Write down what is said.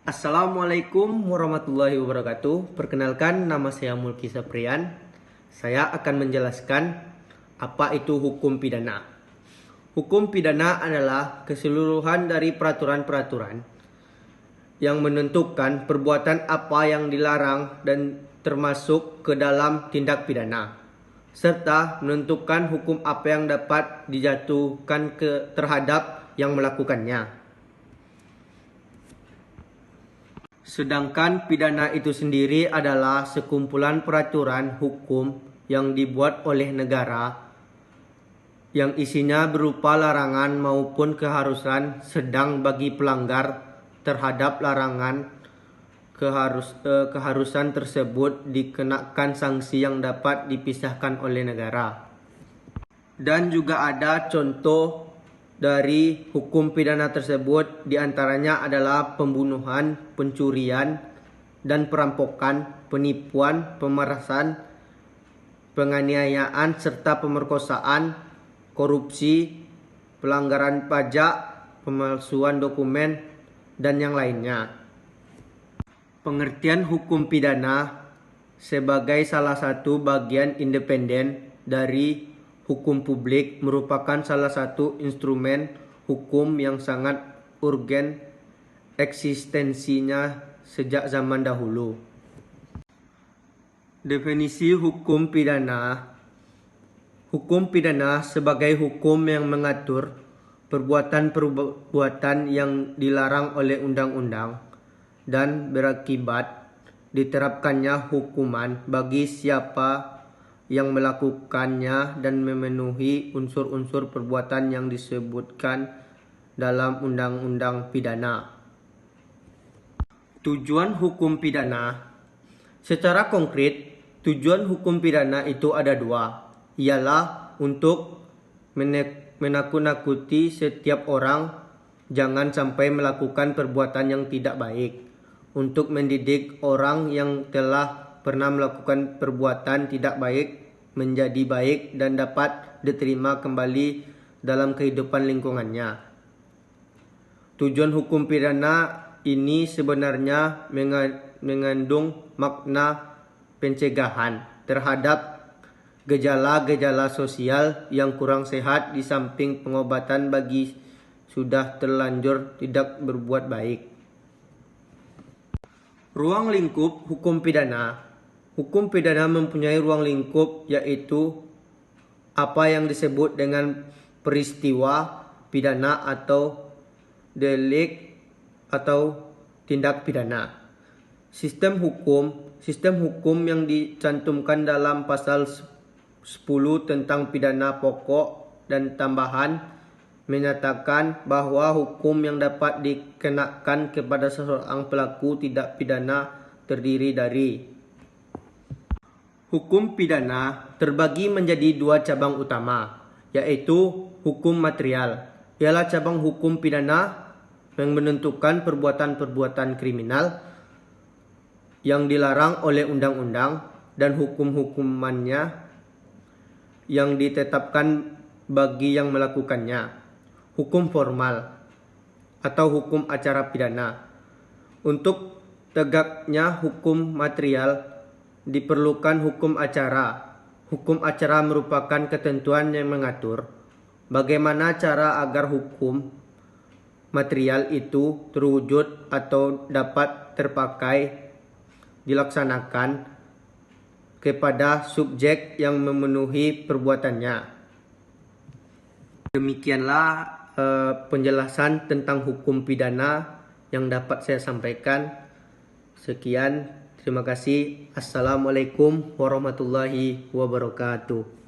Assalamualaikum warahmatullahi wabarakatuh. Perkenalkan, nama saya Mulki Saprian. Saya akan menjelaskan apa itu hukum pidana. Hukum pidana adalah keseluruhan dari peraturan-peraturan yang menentukan perbuatan apa yang dilarang dan termasuk ke dalam tindak pidana, serta menentukan hukum apa yang dapat dijatuhkan terhadap yang melakukannya. Sedangkan pidana itu sendiri adalah sekumpulan peraturan hukum yang dibuat oleh negara yang isinya berupa larangan maupun keharusan, sedang bagi pelanggar terhadap larangan keharusan tersebut dikenakan sanksi yang dapat dipisahkan oleh negara. Dan juga ada contoh dari hukum pidana tersebut, diantaranya adalah pembunuhan, pencurian, dan perampokan, penipuan, pemerasan, penganiayaan, serta pemerkosaan, korupsi, pelanggaran pajak, pemalsuan dokumen, dan yang lainnya. Pengertian hukum pidana sebagai salah satu bagian independen dari hukum publik merupakan salah satu instrumen hukum yang sangat urgen eksistensinya sejak zaman dahulu. Definisi hukum pidana. Hukum pidana sebagai hukum yang mengatur perbuatan-perbuatan yang dilarang oleh undang-undang dan berakibat diterapkannya hukuman bagi siapa yang melakukannya dan memenuhi unsur-unsur perbuatan yang disebutkan dalam undang-undang pidana. Tujuan hukum pidana. Secara konkret, tujuan hukum pidana itu ada dua, ialah untuk menakut-nakuti setiap orang jangan sampai melakukan perbuatan yang tidak baik, untuk mendidik orang yang telah pernah melakukan perbuatan tidak baik menjadi baik dan dapat diterima kembali dalam kehidupan lingkungannya. Tujuan hukum pidana ini sebenarnya mengandung makna pencegahan terhadap gejala-gejala sosial yang kurang sehat di samping pengobatan bagi sudah terlanjur tidak berbuat baik. Ruang lingkup hukum pidana. Hukum pidana mempunyai ruang lingkup, yaitu apa yang disebut dengan peristiwa pidana atau delik atau tindak pidana. Sistem hukum yang dicantumkan dalam pasal 10 tentang pidana pokok dan tambahan menyatakan bahwa hukum yang dapat dikenakan kepada seseorang pelaku tindak pidana terdiri dari. Hukum pidana terbagi menjadi dua cabang utama, yaitu hukum material, ialah cabang hukum pidana yang menentukan perbuatan-perbuatan kriminal yang dilarang oleh undang-undang dan hukum-hukumannya yang ditetapkan bagi yang melakukannya. Hukum formal atau hukum acara pidana. Untuk tegaknya hukum material diperlukan hukum acara. Hukum acara merupakan ketentuan yang mengatur bagaimana cara agar hukum material itu terwujud atau dapat terpakai dilaksanakan kepada subjek yang memenuhi perbuatannya. Demikianlah penjelasan tentang hukum pidana yang dapat saya sampaikan. Sekian. Terima kasih. Assalamualaikum warahmatullahi wabarakatuh.